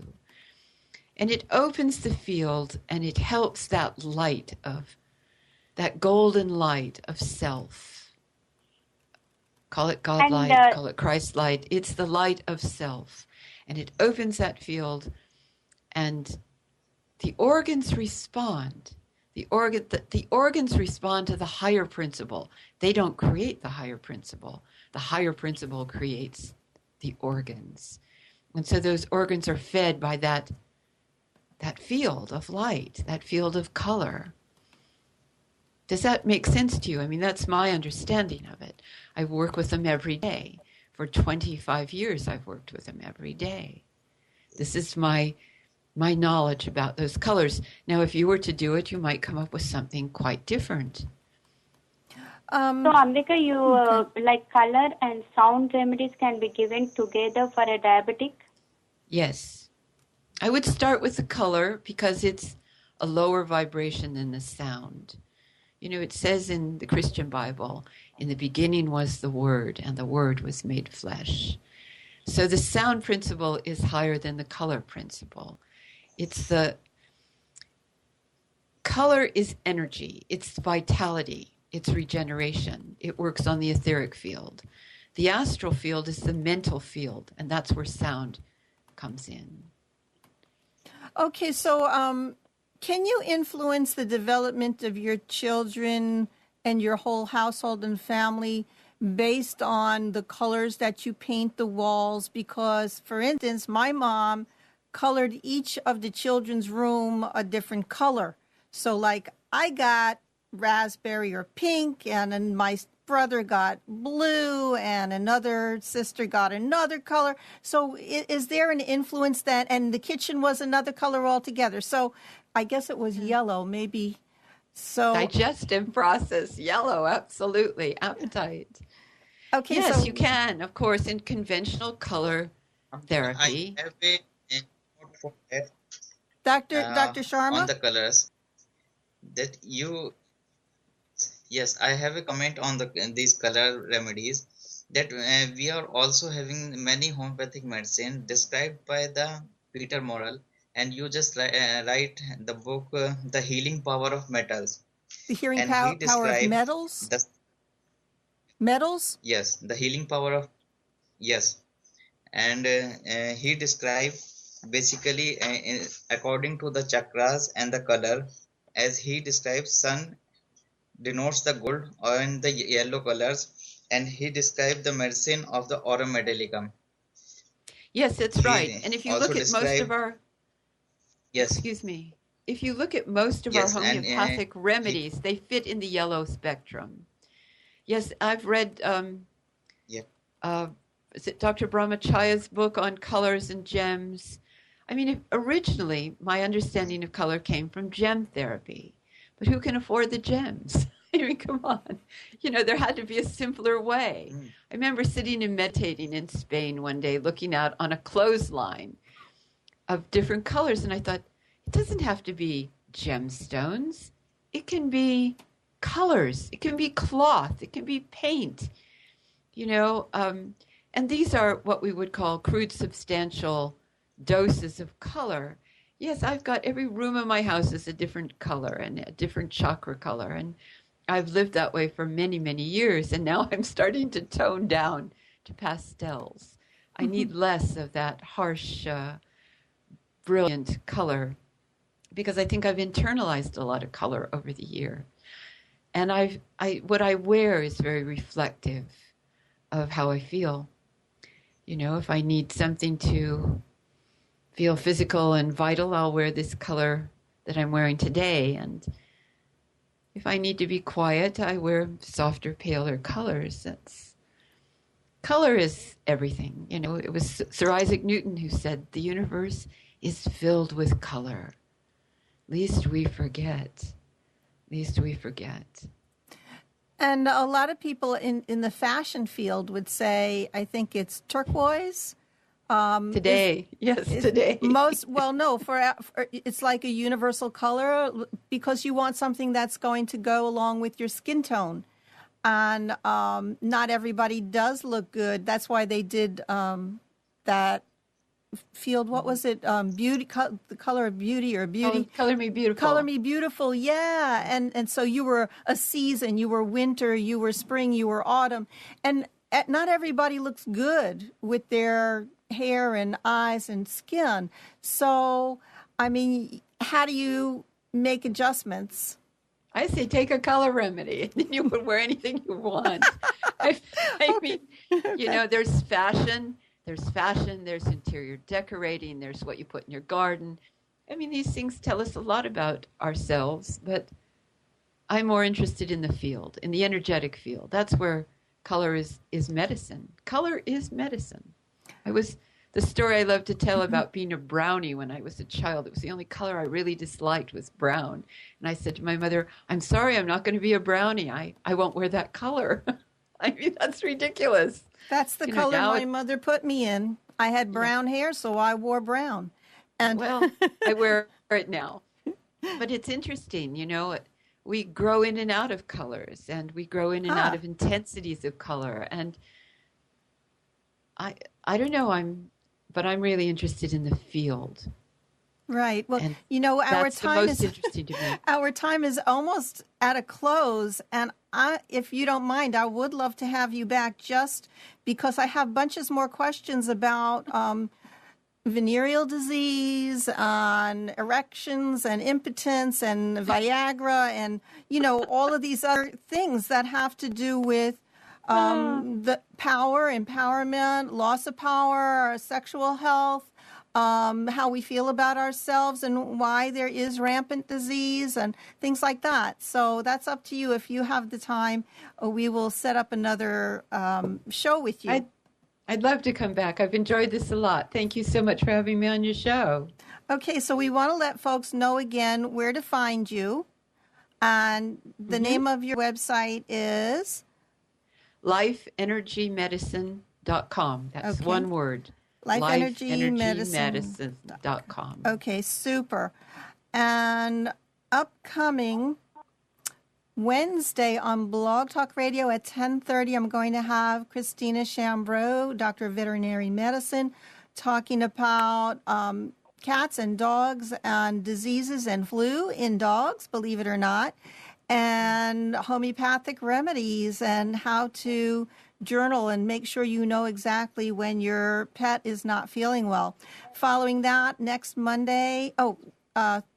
S4: And it opens the field, and it helps that light of, that golden light of self. Call it God light, call it Christ light. It's the light of self. And it opens that field, and the organs respond. The organs respond to the higher principle. They don't create the higher principle. The higher principle creates the organs. And so those organs are fed by that field of light, that field of color. Does that make sense to you? I mean, that's my understanding of it. I work with them every day. For 25 years, I've worked with them every day. This is my knowledge about those colors. Now, if you were to do it, you might come up with something quite different.
S5: So, Ambika, you like color and sound remedies can be given together for a diabetic?
S4: Yes. I would start with the color because it's a lower vibration than the sound. You know, it says in the Christian Bible, in the beginning was the Word, and the Word was made flesh. So the sound principle is higher than the color principle. Color is energy, it's vitality, it's regeneration. It works on the etheric field. The astral field is the mental field, and that's where sound comes in.
S2: Okay, so can you influence the development of your children and your whole household and family based on the colors that you paint the walls? Because, for instance, my mom colored each of the children's room a different color. So, like, I got raspberry or pink, and then my brother got blue, and another sister got another color. So is there an influence that, and the kitchen was another color altogether. So I guess it was yellow, maybe. So
S4: digestive process, yellow, absolutely. Appetite.
S2: Okay,
S4: yes,
S2: so
S4: you can, of course, in conventional color therapy.
S3: I have a note for that.
S2: Dr. Sharma?
S3: On the colors that you, yes, I have a comment on these color remedies that we are also having many homeopathic medicine described by the Peter Morrell, and you just write the book The Healing Power of Metals,
S2: The healing
S3: and he
S2: power of
S3: described
S2: metals?
S3: the
S2: Metals?
S3: yes, the healing power of, yes, and he described basically according to the chakras and the color, as he describes sun denotes the gold and the yellow colors, and he described the medicine of the aurum metallicum.
S4: Yes, that's right. And if you
S3: also
S4: look at most of
S3: described,
S4: our,
S3: yes,
S4: excuse me, if you look at most of
S3: yes,
S4: our
S3: and
S4: homeopathic remedies, they fit in the yellow spectrum. Yes, I've read,
S3: yeah,
S4: is it Dr. Brahmachaya's book on colors and gems? I mean, originally my understanding of color came from gem therapy, but who can afford the gems? I mean, come on. You know, there had to be a simpler way. I remember sitting and meditating in Spain one day, looking out on a clothesline of different colors, and I thought, it doesn't have to be gemstones. It can be colors. It can be cloth. It can be paint. You know, and these are what we would call crude substantial doses of color. Yes, I've got every room in my house is a different color and a different chakra color. And I've lived that way for many, many years. And now I'm starting to tone down to pastels. I need less of that harsh, brilliant color because I think I've internalized a lot of color over the year. And what I wear is very reflective of how I feel. You know, if I need something to feel physical and vital, I'll wear this color that I'm wearing today. And if I need to be quiet, I wear softer, paler colors. Color is everything. You know, it was Sir Isaac Newton who said, the universe is filled with color. Least we forget. Least we forget.
S2: And a lot of people in the fashion field would say, I think it's turquoise.
S4: Today. Today.
S2: It's like a universal color because you want something that's going to go along with your skin tone. And not everybody does look good. That's why they did that field. What was it? The color of beauty or beauty.
S4: Color Me Beautiful.
S2: Color Me Beautiful. Yeah. And so you were a season, you were winter, you were spring, you were autumn. And not everybody looks good with their hair and eyes and skin. So, I mean, how do you make adjustments?
S4: I say take a color remedy, and you can wear anything you want. I mean, you know, there's fashion, there's interior decorating, there's what you put in your garden. I mean, these things tell us a lot about ourselves, but I'm more interested in the field, in the energetic field. That's where color is medicine. Color is medicine. The the story I love to tell about being a brownie when I was a child. It was the only color I really disliked was brown. And I said to my mother, I'm sorry, I'm not going to be a brownie. I won't wear that color. I mean, that's ridiculous.
S2: That's the color my mother put me in. I had brown hair, so I wore brown. And
S4: well, I wear it now. But it's interesting, we grow in and out of colors, and we grow in and out of intensities of color. And I don't know, I'm really interested in the field.
S2: Right. Well,
S4: and
S2: our time is
S4: interesting to me.
S2: Our time is almost at a close, and if you don't mind, I would love to have you back just because I have bunches more questions about venereal disease, on erections and impotence and Viagra and, all of these other things that have to do with the power, empowerment, loss of power, sexual health, how we feel about ourselves and why there is rampant disease and things like that. So that's up to you. If you have the time, we will set up another show with you.
S4: I'd love to come back. I've enjoyed this a lot. Thank you so much for having me on your show.
S2: Okay, so we want to let folks know again where to find you. And the name of your website is?
S4: LifeEnergyMedicine.com. That's one word. LifeEnergyMedicine.com.
S2: Okay, super. And upcoming Wednesday on Blog Talk Radio at 10:30, I'm going to have Christina Chambreau, Doctor of Veterinary Medicine, talking about cats and dogs and diseases and flu in dogs, believe it or not, and homeopathic remedies and how to journal and make sure you know exactly when your pet is not feeling well. Following that, next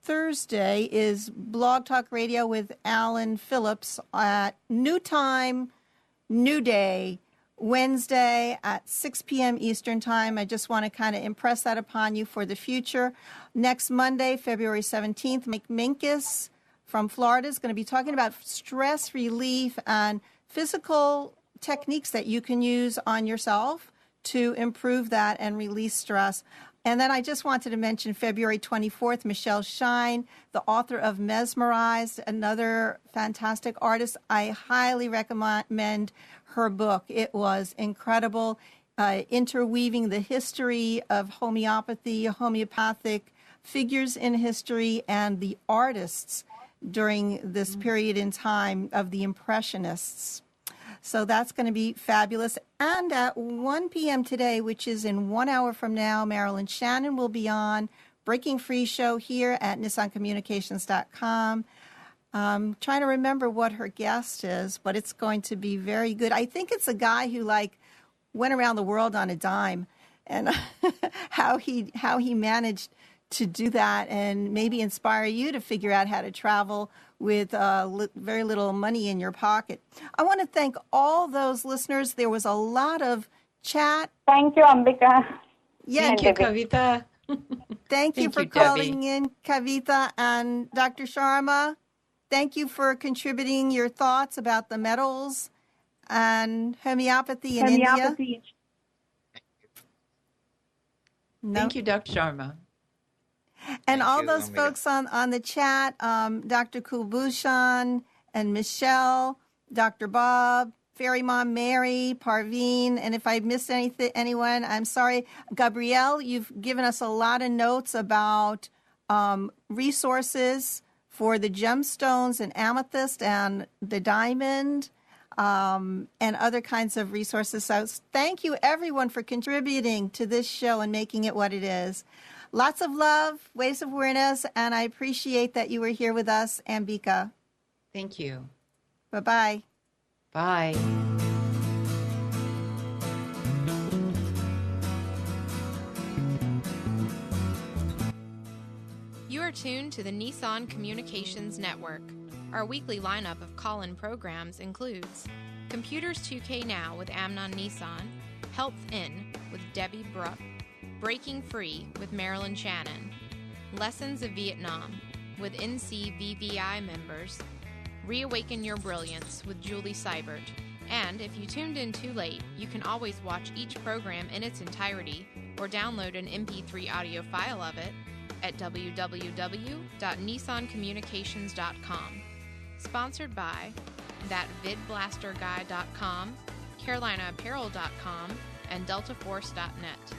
S2: Thursday is Blog Talk Radio with Alan Phillips at new time, new day, Wednesday at 6 p.m. Eastern Time. I just want to kind of impress that upon you for the future. Next Monday, February 17th, Mike Minkus from Florida is going to be talking about stress relief and physical techniques that you can use on yourself to improve that and release stress. And then I just wanted to mention February 24th, Michelle Shine, the author of Mesmerized, another fantastic artist. I highly recommend her book. It was incredible, interweaving the history of homeopathy, homeopathic figures in history, and the artists during this period in time of the Impressionists. So that's going to be fabulous. And at 1 p.m. today, which is in 1 hour from now, Marilyn Shannon will be on Breaking Free show here at NissanCommunications.com. Trying to remember what her guest is, but it's going to be very good. I think it's a guy who went around the world on a dime, and how he managed to do that and maybe inspire you to figure out how to travel with very little money in your pocket. I want to thank all those listeners. There was a lot of chat.
S5: Thank you, Ambika.
S2: Yeah,
S4: thank you, Kavita.
S2: Thank you for calling in, Kavita. And Dr. Sharma, thank you for contributing your thoughts about the metals and homeopathy in India.
S4: Thank you, Dr. Sharma.
S2: And all those folks on the chat, Dr. Kulbushan and Michelle, Dr. Bob, Fairy Mom Mary, Parveen, and if I missed anyone, I'm sorry. Gabrielle, you've given us a lot of notes about resources for the gemstones and amethyst and the diamond and other kinds of resources. So thank you, everyone, for contributing to this show and making it what it is. Lots of love, waves of awareness, and I appreciate that you were here with us, Ambika.
S4: Thank you.
S2: Bye-bye.
S4: Bye.
S6: You are tuned to the Nissan Communications Network. Our weekly lineup of call-in programs includes Computers 2K Now with Amnon Nissan, Health In with Debbie Bruck, Breaking Free with Marilyn Shannon, Lessons of Vietnam with NCVVI members, Reawaken Your Brilliance with Julie Seibert, and if you tuned in too late, you can always watch each program in its entirety or download an MP3 audio file of it at www.nissancommunications.com. Sponsored by thatvidblasterguy.com, carolinaapparel.com, and deltaforce.net.